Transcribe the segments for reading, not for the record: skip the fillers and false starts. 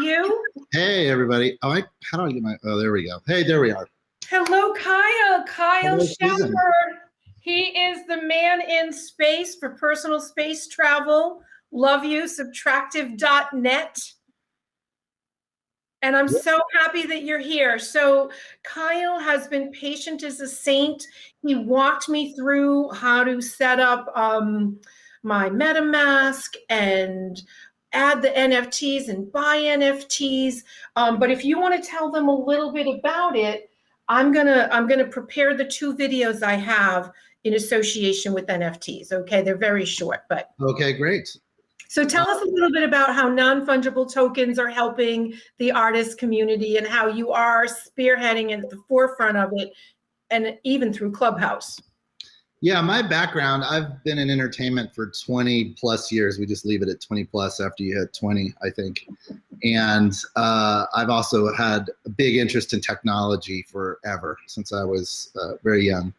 you? Hey, everybody. How do I get my, oh, there we go. Hey, there we are. Hello, Kyle. Kyle Hello, Susan. Schember. He is the man in space for personal space travel. Love you, subtractive.net. And I'm so happy that you're here. So Kyle has been patient as a saint. He walked me through how to set up my MetaMask and add the NFTs and buy NFTs. But if you want to tell them a little bit about it, I'm gonna prepare the 2 videos I have in association with NFTs. Okay, they're very short, but okay, great. So tell us a little bit about how non-fungible tokens are helping the artist community and how you are spearheading at the forefront of it, and even through Clubhouse. Yeah, my background, I've been in entertainment for 20 plus years. We just leave it at 20 plus after you hit 20, I think. And I've also had a big interest in technology forever, since I was very young.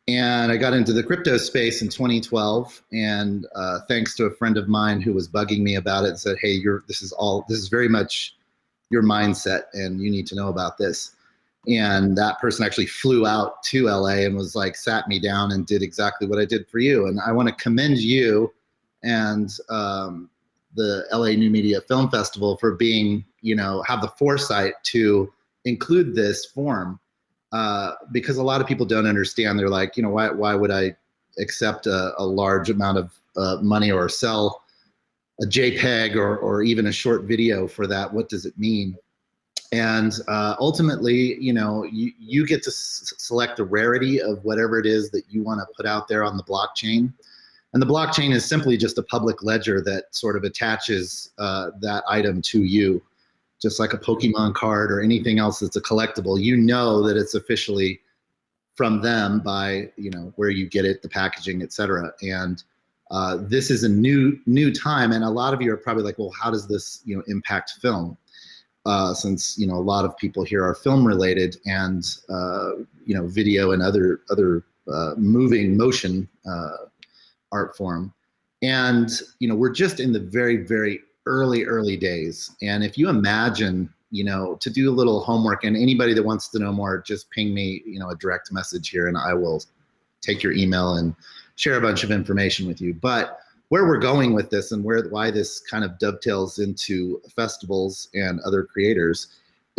And I got into the crypto space in 2012, and thanks to a friend of mine who was bugging me about it and said, hey, this is very much your mindset and you need to know about this. And that person actually flew out to LA and was like, sat me down and did exactly what I did for you. And I want to commend you and the LA New Media Film Festival for being, have the foresight to include this form. Because a lot of people don't understand. They're like, why would I accept a large amount of money or sell a JPEG or even a short video for that? What does it mean? And ultimately, you get to select the rarity of whatever it is that you want to put out there on the blockchain. And the blockchain is simply just a public ledger that sort of attaches that item to you. Just like a Pokemon card or anything else that's a collectible, that it's officially from them by, where you get it, the packaging, et cetera. And this is a new time. And a lot of you are probably like, well, how does this, impact film? Since, a lot of people here are film related and, video and other moving motion art form. And, we're just in the very, very early days. And if you imagine, to do a little homework, and anybody that wants to know more, just ping me, a direct message here and I will take your email and share a bunch of information with you. But where we're going with this and why this kind of dovetails into festivals and other creators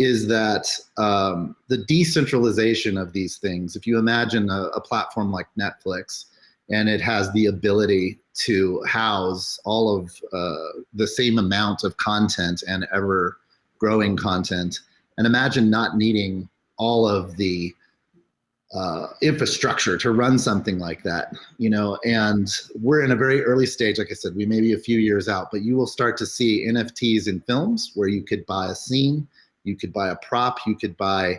is that the decentralization of these things, if you imagine a platform like Netflix, and it has the ability to house all of the same amount of content and ever growing content. And imagine not needing all of the infrastructure to run something like that, and we're in a very early stage. Like I said, we may be a few years out, but you will start to see NFTs in films where you could buy a scene, you could buy a prop, you could buy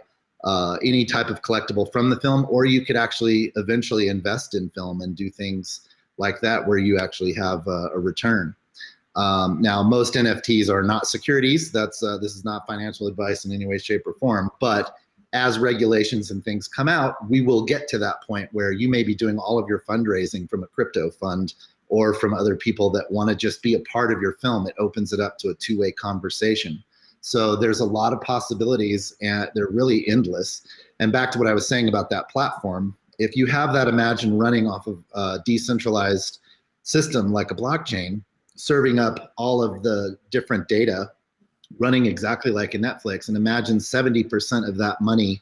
any type of collectible from the film, or you could actually eventually invest in film and do things like that where you actually have a return. Now, most NFTs are not securities. This is not financial advice in any way, shape, or form. But as regulations and things come out, we will get to that point where you may be doing all of your fundraising from a crypto fund or from other people that want to just be a part of your film. It opens it up to a two-way conversation. So there's a lot of possibilities, and they're really endless. And back to what I was saying about that platform, if you have that, imagine running off of a decentralized system like a blockchain, serving up all of the different data, running exactly like a Netflix, and imagine 70% of that money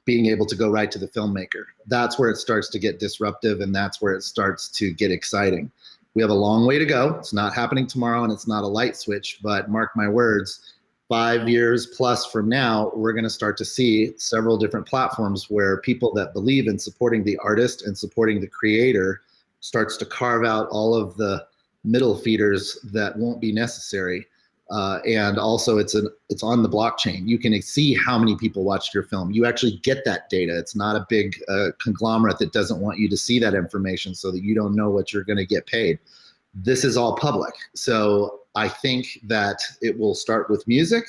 being able to go right to the filmmaker. That's where it starts to get disruptive, and that's where it starts to get exciting. We have a long way to go. It's not happening tomorrow, and it's not a light switch, but mark my words, 5 years plus from now, we're going to start to see several different platforms where people that believe in supporting the artist and supporting the creator starts to carve out all of the middle feeders that won't be necessary. And also it's on the blockchain. You can see how many people watched your film. You actually get that data. It's not a big conglomerate that doesn't want you to see that information so that you don't know what you're going to get paid. This is all public. So I think that it will start with music.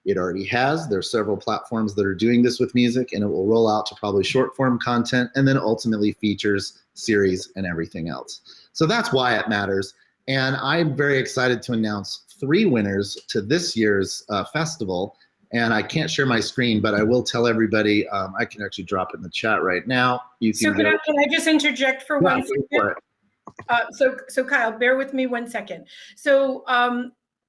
It already has. There are several platforms that are doing this with music, and it will roll out to probably short form content and then ultimately features, series, and everything else. So that's why it matters. And I'm very excited to announce 3 winners to this year's festival. And I can't share my screen, but I will tell everybody. I can actually drop it in the chat right now. You So can I just interject for one second? So Kyle, bear with me 1 second. So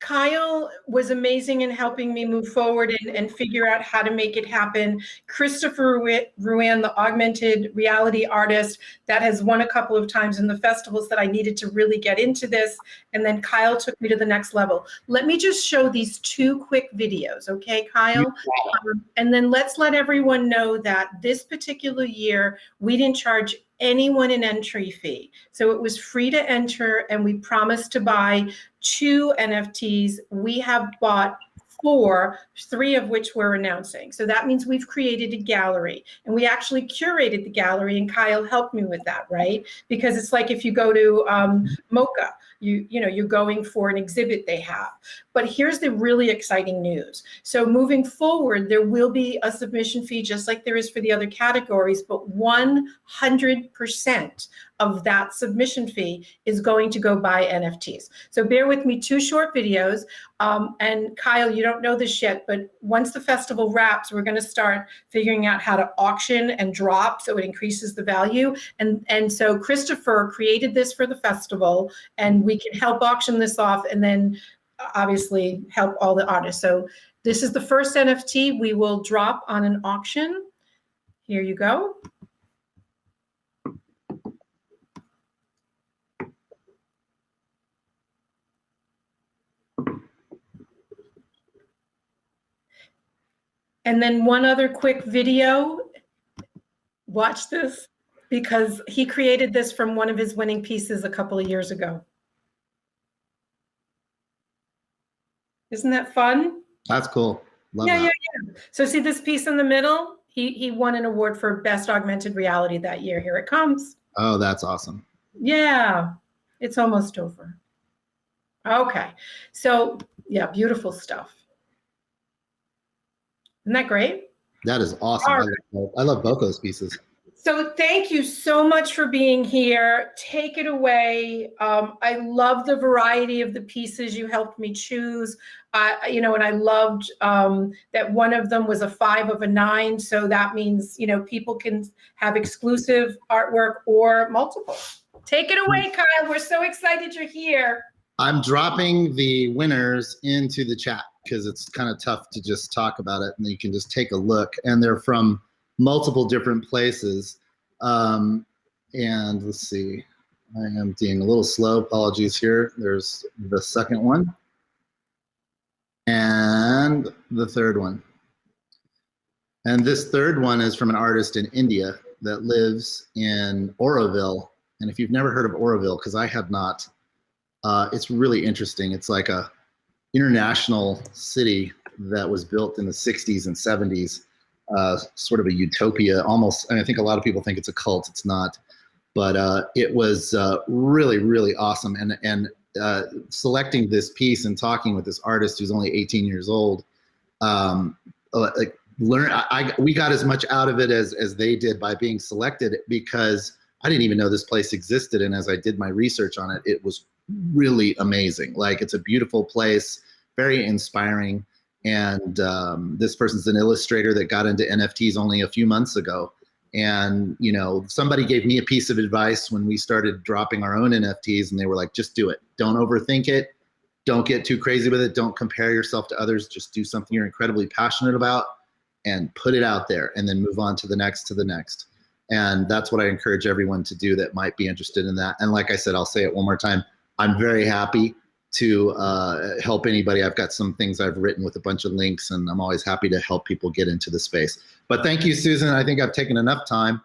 Kyle was amazing in helping me move forward and figure out how to make it happen. Christopher Ruan, the augmented reality artist that has won a couple of times in the festivals, that I needed to really get into this. And then Kyle took me to the next level. Let me just show these 2 quick videos, okay, Kyle? And then let's let everyone know that this particular year, we didn't charge anyone an entry fee. So it was free to enter, and we promised to buy 2 NFTs. We have bought 4, 3 of which we're announcing. So that means we've created a gallery, and we actually curated the gallery, and Kyle helped me with that, right? Because it's like if you go to MoCA, you know, you're going for an exhibit they have. But here's the really exciting news. So moving forward, there will be a submission fee just like there is for the other categories, but 100% of that submission fee is going to go buy NFTs. So bear with me, 2 short videos. And Kyle, you don't know this yet, but once the festival wraps, we're going to start figuring out how to auction and drop so it increases the value. And so Christopher created this for the festival, and we can help auction this off and then obviously help all the artists. So this is the first NFT we will drop on an auction. Here you go. And then one other quick video. Watch this, because he created this from one of his winning pieces a couple of years ago. Isn't that fun? That's cool. Love that. Yeah. So see this piece in the middle? He won an award for Best Augmented Reality that year. Here it comes. Oh, that's awesome. Yeah, it's almost over. Okay, so yeah, beautiful stuff. Isn't that great? That is awesome. Right. I love both those pieces. So thank you so much for being here. Take it away. I love the variety of the pieces you helped me choose. You know, and I loved that one of them was a 5 of a 9. So that means, you know, people can have exclusive artwork or multiple. Take it away, Kyle. We're so excited you're here. I'm dropping the winners into the chat because it's kind of tough to just talk about it, and you can just take a look. And they're from multiple different places. And let's see, I am being a little slow. Apologies here. There's the second one and the third one. And this third one is from an artist in India that lives in Auroville. And if you've never heard of Auroville, because I have not, it's really interesting. It's like a international city that was built in the 60s and 70s, sort of a utopia almost. And I think a lot of people think it's a cult. It's not. But it was really, really awesome. And selecting this piece and talking with this artist who's only 18 years old, we got as much out of it as they did by being selected, because I didn't even know this place existed. And as I did my research on it, it was really amazing. Like, it's a beautiful place, very inspiring. And this person's an illustrator that got into NFTs only a few months ago. And, you know, somebody gave me a piece of advice when we started dropping our own NFTs, and they were like, just do it. Don't overthink it. Don't get too crazy with it. Don't compare yourself to others. Just do something you're incredibly passionate about and put it out there, and then move on to the next, to the next. And that's what I encourage everyone to do that might be interested in that. And like I said, I'll say it one more time. I'm very happy to help anybody. I've got some things I've written with a bunch of links, and I'm always happy to help people get into the space. But thank you, Susan. I think I've taken enough time.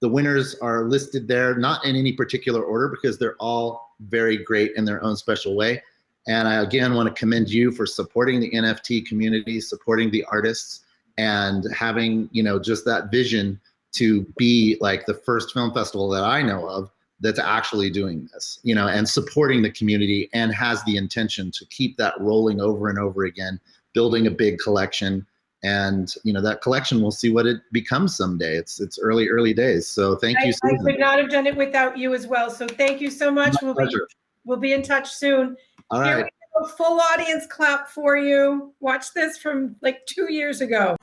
The winners are listed there, not in any particular order, because they're all very great in their own special way. And I, again, want to commend you for supporting the NFT community, supporting the artists, and having, you know, just that vision to be like the first film festival that I know of that's actually doing this, you know, and supporting the community, and has the intention to keep that rolling over and over again, building a big collection. And, you know, that collection, we'll see what it becomes someday. It's early days. So thank you, Susan. I could not have done it without you as well. So thank you so much. We'll be in touch soon. All right. a full audience clap for you. Watch this from like 2 years ago.